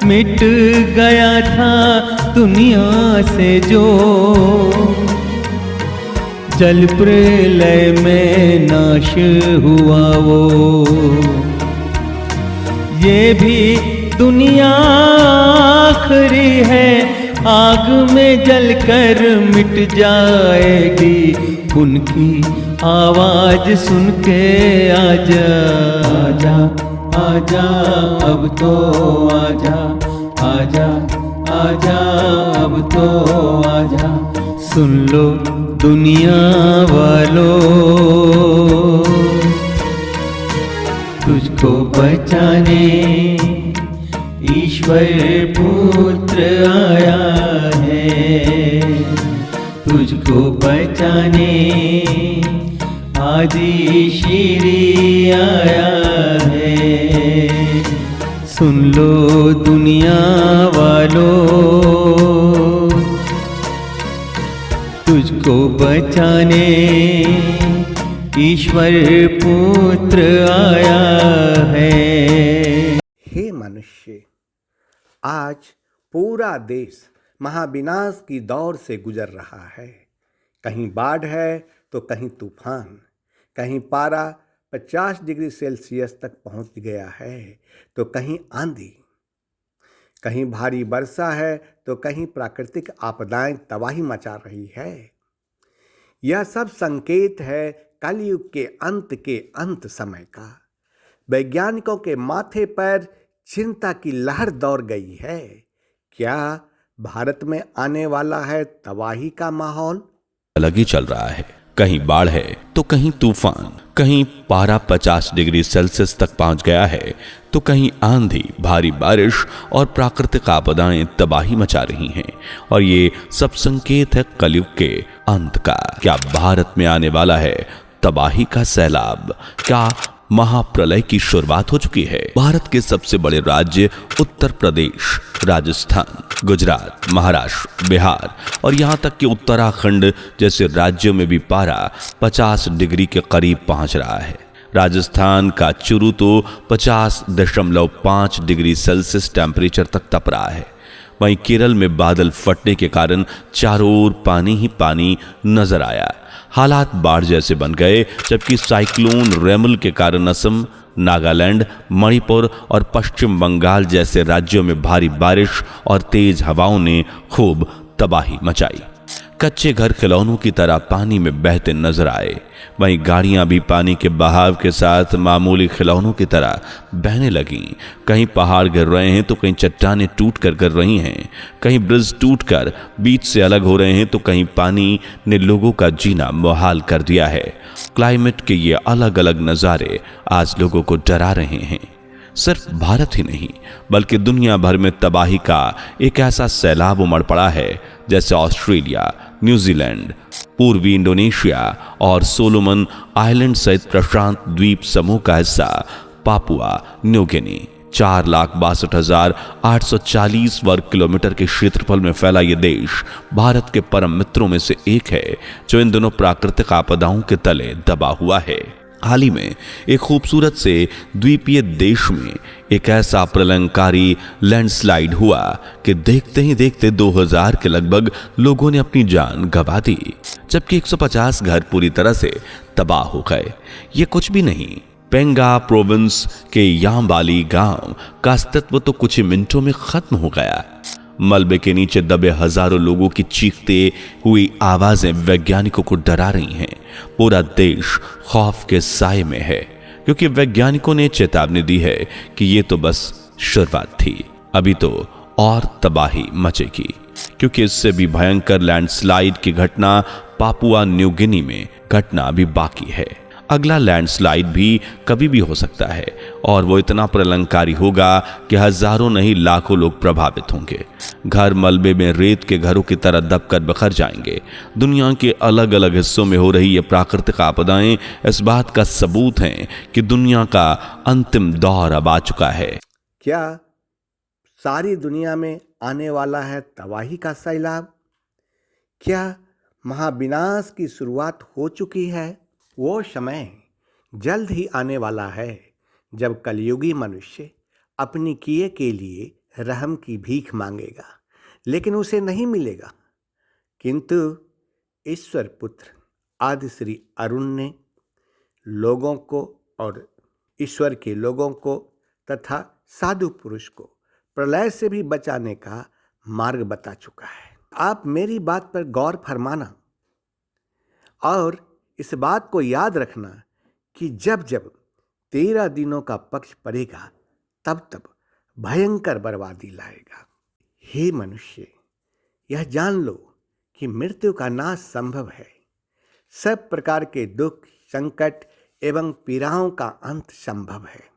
मिट गया था दुनिया से जो, जल प्रलय में नाश हुआ वो। ये भी दुनिया आखिरी है, आग में जलकर मिट जाएगी। उनकी आवाज सुन के आजा आजा आजा, अब तो आजा आजा आजा, अब तो आजा। सुन लो दुनिया वालों, तुझको बचाने ईश्वर पुत्र आया है। तुझको बचाने आदि श्री आया है। सुन लो दुनिया वालों, तुझको बचाने ईश्वर पुत्र आया है। हे मनुष्य, आज पूरा देश महाविनाश की दौर से गुजर रहा है। कहीं बाढ़ है तो कहीं तूफान, कहीं पारा 50 डिग्री सेल्सियस तक पहुंच गया है तो कहीं आंधी, कहीं भारी वर्षा है तो कहीं प्राकृतिक आपदाएं तबाही मचा रही है। यह सब संकेत है कलयुग के अंत समय का। वैज्ञानिकों के माथे पर चिंता की लहर दौड़ गई है। क्या भारत में आने वाला है तबाही का माहौल? अलग ही चल रहा है। कहीं बाढ़ है तो कहीं तूफान, कहीं पारा 50 डिग्री सेल्सियस तक पहुंच गया है तो कहीं आंधी, भारी बारिश और प्राकृतिक आपदाएं तबाही मचा रही हैं। और ये सब संकेत है कलयुग के अंत का। क्या भारत में आने वाला है तबाही का सैलाब? क्या महाप्रलय की शुरुआत हो चुकी है? भारत के सबसे बड़े राज्य उत्तर प्रदेश, राजस्थान, गुजरात, महाराष्ट्र, बिहार और यहाँ तक कि उत्तराखंड जैसे राज्यों में भी पारा 50 डिग्री के करीब पहुंच रहा है। राजस्थान का चुरू तो 50.5 डिग्री सेल्सियस टेम्परेचर तक तप रहा है। वहीं केरल में बादल फटने के कारण चारों ओर पानी ही पानी नजर आया। हालात बाढ़ जैसे बन गए, जबकि साइक्लोन रेमल के कारण असम, नागालैंड, मणिपुर और पश्चिम बंगाल जैसे राज्यों में भारी बारिश और तेज हवाओं ने खूब तबाही मचाई। कच्चे घर खिलौनों की तरह पानी में बहते नजर आए। वहीं गाड़ियां भी पानी के बहाव के साथ मामूली खिलौनों की तरह बहने लगीं। कहीं पहाड़ गिर रहे हैं तो कहीं चट्टानें टूट कर गिर रही हैं। कहीं ब्रिज टूटकर बीच से अलग हो रहे हैं तो कहीं पानी ने लोगों का जीना मुहाल कर दिया है। क्लाइमेट के ये अलग अलग नज़ारे आज लोगों को डरा रहे हैं। सिर्फ भारत ही नहीं बल्कि दुनिया भर में तबाही का एक ऐसा सैलाब उमड़ पड़ा है जैसे ऑस्ट्रेलिया, न्यूजीलैंड, पूर्वी इंडोनेशिया और सोलोमन आइलैंड सहित प्रशांत द्वीप समूह का हिस्सा पापुआ न्यू गिनी। 4,62,840 वर्ग किलोमीटर के क्षेत्रफल में फैला यह देश भारत के परम मित्रों में से एक है जो इन दोनों प्राकृतिक आपदाओं के तले दबा हुआ है। हाल ही में एक खूबसूरत से द्वीपीय देश में एक ऐसा प्रलयंकारी लैंडस्लाइड हुआ कि देखते ही देखते 2000 के लगभग लोगों ने अपनी जान गंवा दी, जबकि 150 घर पूरी तरह से तबाह हो गए। ये कुछ भी नहीं, पेंगा प्रोविंस के यांबाली गांव का अस्तित्व तो कुछ ही मिनटों में खत्म हो गया। मलबे के नीचे दबे हजारों लोगों की चीखते हुई आवाजें वैज्ञानिकों को डरा रही हैं। पूरा देश खौफ के साए में है क्योंकि वैज्ञानिकों ने चेतावनी दी है कि ये तो बस शुरुआत थी, अभी तो और तबाही मचेगी, क्योंकि इससे भी भयंकर लैंडस्लाइड की घटना पापुआ न्यू गिनी में घटना अभी बाकी है। अगला लैंडस्लाइड भी कभी भी हो सकता है और वो इतना प्रलंकारी होगा कि हजारों नहीं लाखों लोग प्रभावित होंगे। घर मलबे में रेत के घरों की तरह दबकर बिखर जाएंगे। दुनिया के अलग अलग हिस्सों में हो रही ये प्राकृतिक आपदाएं इस बात का सबूत हैं कि दुनिया का अंतिम दौर अब आ चुका है। क्या सारी दुनिया में आने वाला है तबाही का सैलाब? क्या महाविनाश की शुरुआत हो चुकी है? वो समय जल्द ही आने वाला है जब कलयुगी मनुष्य अपनी किए के लिए रहम की भीख मांगेगा, लेकिन उसे नहीं मिलेगा। किंतु ईश्वर पुत्र आदि श्री अरुण ने लोगों को और ईश्वर के लोगों को तथा साधु पुरुष को प्रलय से भी बचाने का मार्ग बता चुका है। आप मेरी बात पर गौर फरमाना और इस बात को याद रखना कि जब जब 13 दिनों का पक्ष पड़ेगा तब तब भयंकर बर्बादी लाएगा। हे मनुष्य, यह जान लो कि मृत्यु का नाश संभव है। सब प्रकार के दुख, संकट एवं पीड़ाओं का अंत संभव है।